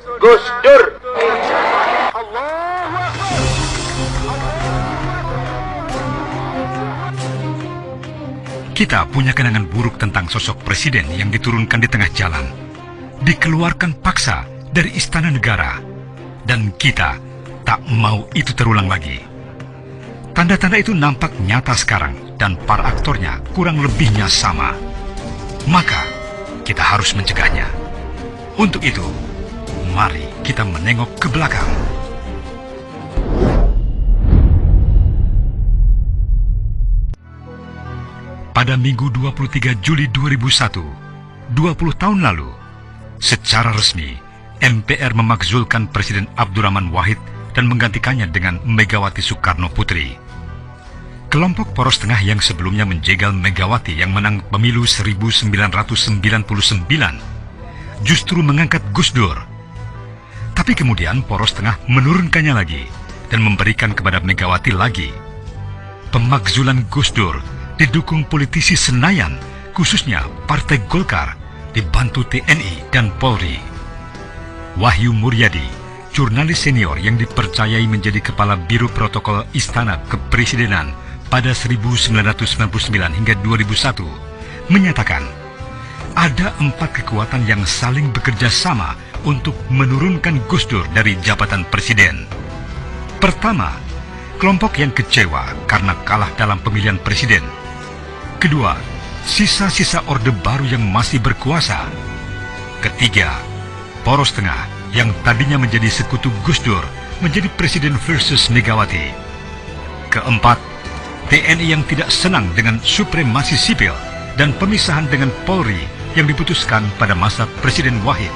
Gus Dur. Kita punya kenangan buruk tentang sosok presiden yang diturunkan di tengah jalan, dikeluarkan paksa dari istana negara, dan kita tak mau itu terulang lagi. Tanda-tanda itu nampak nyata sekarang, dan para aktornya kurang lebihnya sama. Maka, kita harus mencegahnya. Untuk itu, mari kita menengok ke belakang. Pada Minggu 23 Juli 2001, 20 tahun lalu, secara resmi, MPR memakzulkan Presiden Abdurrahman Wahid dan menggantikannya dengan Megawati Soekarno Putri. Kelompok poros tengah yang sebelumnya menjegal Megawati yang menang pemilu 1999 justru mengangkat Gus Dur. Tapi kemudian poros tengah menurunkannya lagi dan memberikan kepada Megawati lagi. Pemakzulan Gus Dur didukung politisi Senayan, khususnya Partai Golkar, dibantu TNI dan Polri. Wahyu Muryadi, jurnalis senior yang dipercayai menjadi kepala Biro Protokol Istana Kepresidenan pada 1999 hingga 2001, menyatakan ada 4 kekuatan yang saling bekerja sama untuk menurunkan Gus Dur dari jabatan presiden. Pertama, kelompok yang kecewa karena kalah dalam pemilihan presiden. Kedua, sisa-sisa Orde Baru yang masih berkuasa. Ketiga, poros tengah yang tadinya menjadi sekutu Gus Dur menjadi presiden versus Megawati. Keempat, TNI yang tidak senang dengan supremasi sipil dan pemisahan dengan Polri yang diputuskan pada masa Presiden Wahid.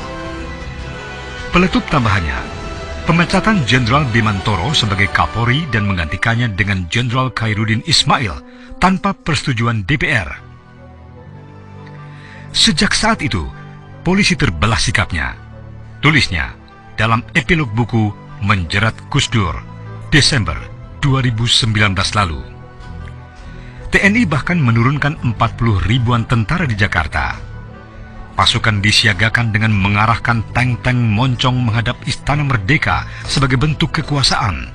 Peletup tambahannya, pemecatan Jenderal Bimantoro sebagai Kapolri dan menggantikannya dengan Jenderal Khairuddin Ismail tanpa persetujuan DPR. Sejak saat itu, polisi terbelah sikapnya. Tulisnya dalam epilog buku Menjerat Gus Dur, Desember 2019 lalu. TNI bahkan menurunkan 40 ribuan tentara di Jakarta. Pasukan disiagakan dengan mengarahkan tank-tank moncong menghadap Istana Merdeka sebagai bentuk kekuasaan.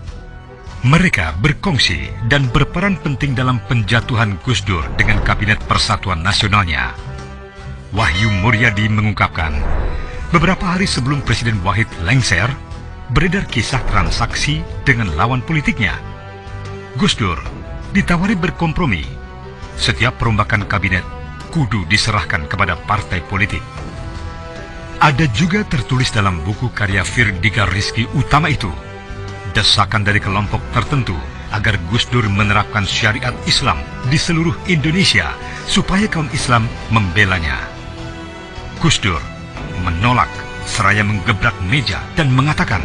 Mereka berkongsi dan berperan penting dalam penjatuhan Gus Dur dengan Kabinet Persatuan Nasionalnya. Wahyu Muryadi mengungkapkan, beberapa hari sebelum Presiden Wahid lengser, beredar kisah transaksi dengan lawan politiknya. Gus Dur ditawari berkompromi. Setiap perombakan kabinet kudu diserahkan kepada partai politik. Ada juga tertulis dalam buku karya Firdiga Rizky Utama itu, desakan dari kelompok tertentu agar Gus Dur menerapkan syariat Islam di seluruh Indonesia supaya kaum Islam membelanya. Gus Dur menolak seraya menggebrak meja dan mengatakan,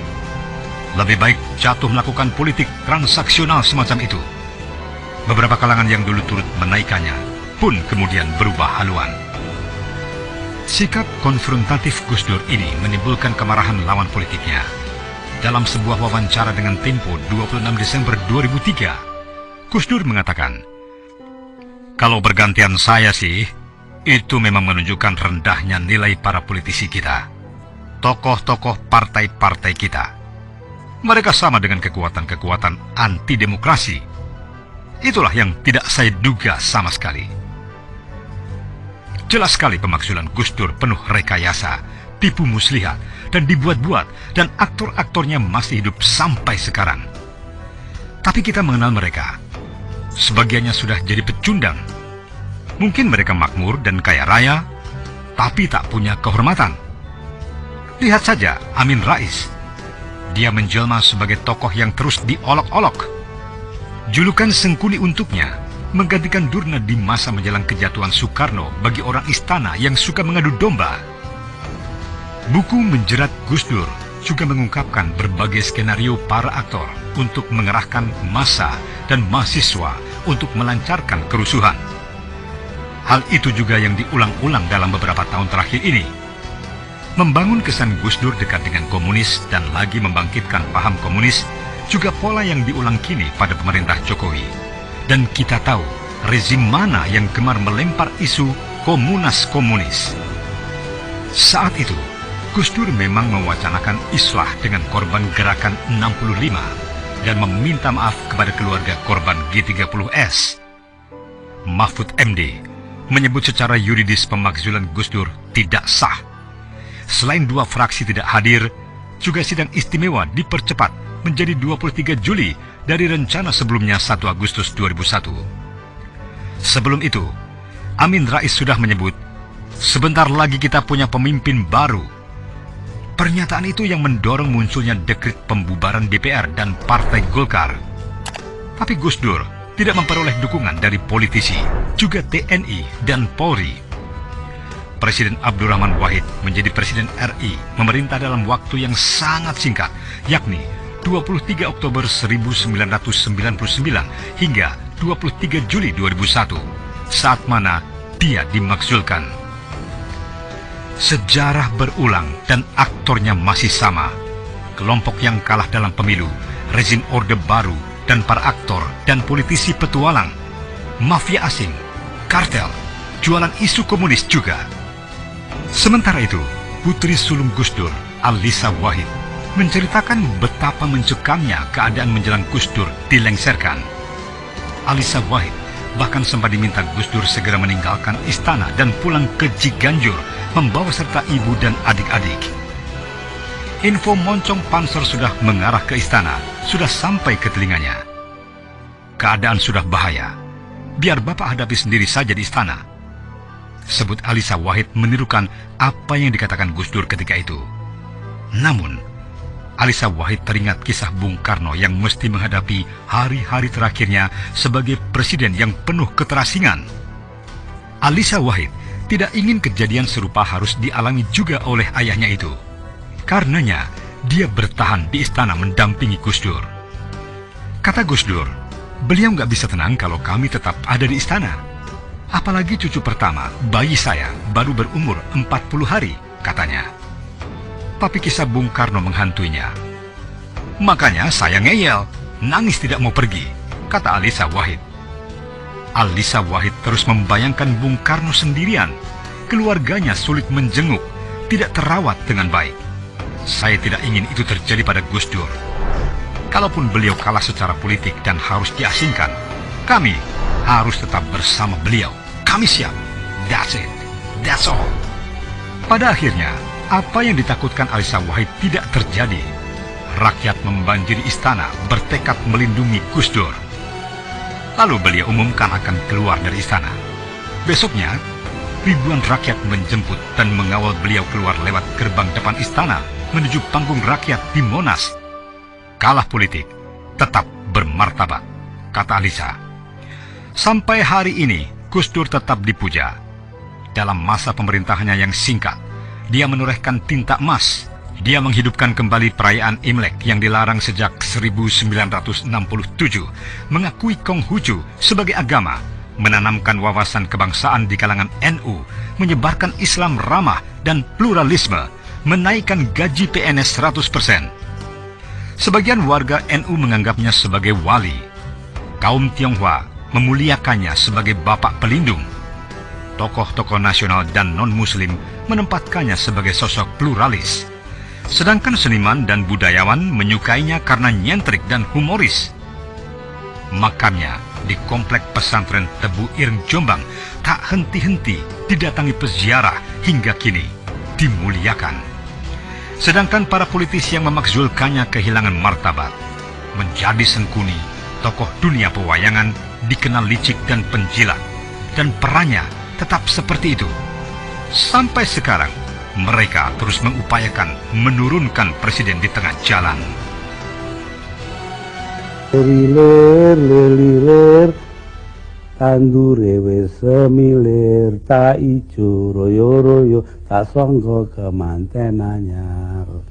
lebih baik jatuh melakukan politik transaksional semacam itu. Beberapa kalangan yang dulu turut menaikkannya pun kemudian berubah haluan. Sikap konfrontatif Gus Dur ini menimbulkan kemarahan lawan politiknya. Dalam sebuah wawancara dengan Tempo 26 Desember 2003, Gus Dur mengatakan, kalau bergantian saya sih, itu memang menunjukkan rendahnya nilai para politisi kita, tokoh-tokoh partai-partai kita. Mereka sama dengan kekuatan-kekuatan anti-demokrasi. Itulah yang tidak saya duga sama sekali. Jelas sekali pemakzulan Gus Dur penuh rekayasa, tipu muslihat, dan dibuat-buat, dan aktor-aktornya masih hidup sampai sekarang. Tapi kita mengenal mereka. Sebagiannya sudah jadi pecundang. Mungkin mereka makmur dan kaya raya, tapi tak punya kehormatan. Lihat saja Amin Rais. Dia menjelma sebagai tokoh yang terus diolok-olok. Julukan Sengkuni untuknya menggantikan Durna di masa menjelang kejatuhan Soekarno bagi orang istana yang suka mengadu domba. Buku Menjerat Gus Dur juga mengungkapkan berbagai skenario para aktor untuk mengerahkan massa dan mahasiswa untuk melancarkan kerusuhan. Hal itu juga yang diulang-ulang dalam beberapa tahun terakhir ini. Membangun kesan Gus Dur dekat dengan komunis dan lagi membangkitkan paham komunis juga pola yang diulang kini pada pemerintah Jokowi. Dan kita tahu rezim mana yang gemar melempar isu komunas-komunis. Saat itu, Gus Dur memang mewacanakan islah dengan korban gerakan 65 dan meminta maaf kepada keluarga korban G30S. Mahfud MD menyebut secara yuridis pemakzulan Gus Dur tidak sah. Selain 2 fraksi tidak hadir, juga sidang istimewa dipercepat menjadi 23 Juli dari rencana sebelumnya 1 Agustus 2001. Sebelum itu, Amin Rais sudah menyebut, sebentar lagi kita punya pemimpin baru. Pernyataan itu yang mendorong munculnya dekret pembubaran DPR dan Partai Golkar. Tapi Gus Dur tidak memperoleh dukungan dari politisi, juga TNI dan Polri. Presiden Abdurrahman Wahid menjadi Presiden RI memerintah dalam waktu yang sangat singkat, yakni 23 Oktober 1999 hingga 23 Juli 2001, saat mana dia dimakzulkan. Sejarah berulang dan aktornya masih sama. Kelompok yang kalah dalam pemilu, rezim Orde Baru, dan para aktor dan politisi petualang, mafia asing, kartel, jualan isu komunis juga. Sementara itu, putri sulung Gus Dur, Alisa Wahid, menceritakan betapa mencekamnya keadaan menjelang Gus Dur dilengsarkan. Alisa Wahid bahkan sempat diminta Gus Dur segera meninggalkan istana dan pulang ke Ciganjur, membawa serta ibu dan adik-adik. Info moncong panser sudah mengarah ke istana, sudah sampai ke telinganya. Keadaan sudah bahaya. Biar bapak hadapi sendiri saja di istana. Sebut Alisa Wahid menirukan apa yang dikatakan Gus Dur ketika itu. Namun, Alisa Wahid teringat kisah Bung Karno yang mesti menghadapi hari-hari terakhirnya sebagai presiden yang penuh keterasingan. Alisa Wahid tidak ingin kejadian serupa harus dialami juga oleh ayahnya itu. Karenanya, dia bertahan di istana mendampingi Gus Dur. Kata Gus Dur, beliau nggak bisa tenang kalau kami tetap ada di istana. Apalagi cucu pertama, bayi saya, baru berumur 40 hari, katanya. Tapi kisah Bung Karno menghantuinya. Makanya saya ngeyel, nangis tidak mau pergi, kata Alisa Wahid. Alisa Wahid terus membayangkan Bung Karno sendirian. Keluarganya sulit menjenguk, tidak terawat dengan baik. Saya tidak ingin itu terjadi pada Gus Dur. Kalaupun beliau kalah secara politik dan harus diasingkan, kami harus tetap bersama beliau. Kami siap. That's it. That's all. Pada akhirnya, apa yang ditakutkan Alisa Wahid tidak terjadi. Rakyat membanjiri istana bertekad melindungi Gus Dur. Lalu beliau umumkan akan keluar dari istana. Besoknya, ribuan rakyat menjemput dan mengawal beliau keluar lewat gerbang depan istana menuju panggung rakyat di Monas. Kalah politik, tetap bermartabat, kata Alisa. Sampai hari ini, Gus Dur tetap dipuja. Dalam masa pemerintahannya yang singkat, dia menorehkan tinta emas. Dia menghidupkan kembali perayaan Imlek yang dilarang sejak 1967, mengakui Konghucu sebagai agama, menanamkan wawasan kebangsaan di kalangan NU, menyebarkan Islam ramah dan pluralisme, menaikkan gaji PNS 100%. Sebagian warga NU menganggapnya sebagai wali. Kaum Tionghoa memuliakannya sebagai bapak pelindung. Tokoh-tokoh nasional dan non-muslim menempatkannya sebagai sosok pluralis. Sedangkan seniman dan budayawan menyukainya karena nyentrik dan humoris. Makamnya di komplek pesantren Tebu Ireng Jombang tak henti-henti didatangi peziarah hingga kini dimuliakan. Sedangkan para politisi yang memakzulkannya kehilangan martabat. Menjadi sengkuni, tokoh dunia pewayangan dikenal licik dan penjilat, dan perannya tetap seperti itu. Sampai sekarang, mereka terus mengupayakan menurunkan presiden di tengah jalan. Lilir, tandure wis semilir, tak ijo royo-royo, tak sangka kemanten anyar.